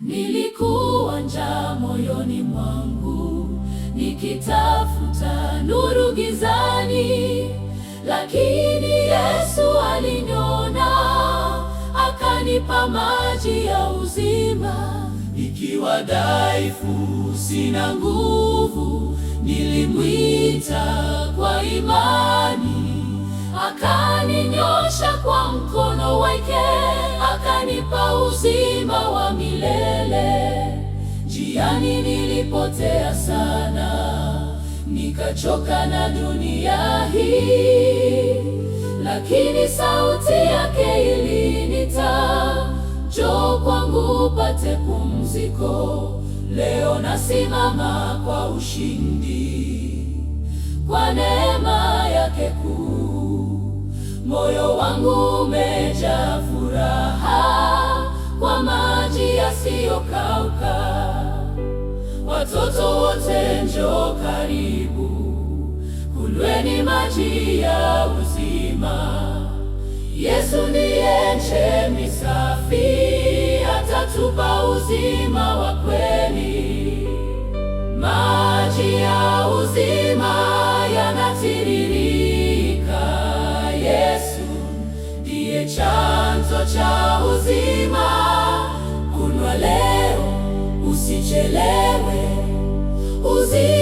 Nilikuwa njaa moyoni mwangu, nikitafuta nuru gizani, lakini Yesu aliniona, akanipa maji ya uzima. Nikiwa dhaifu, sina nguvu, nilimwita kwa imani, akaninyosha kwa mkono wake, akanipa uzima wa milele. Njiani nilipotea sana, nikachoka na dunia hii, lakini sauti yake ilinita, njoo kwangu upate pumziko. Leo nasimama kwa ushindi, kwa neema yake kuu. Moyo wangu umejaa furaha, kwa maji yasiyokauka. Watoto wote njoo karibu, kunyweni maji ya uzima. Yesu ndiye chemchemi safi, atatupa uzima wa kweli. Maji ya uzima yanatiririka. Yesu ndiye chanzo cha uzima. Kunywa leo, usichelewe. Uzima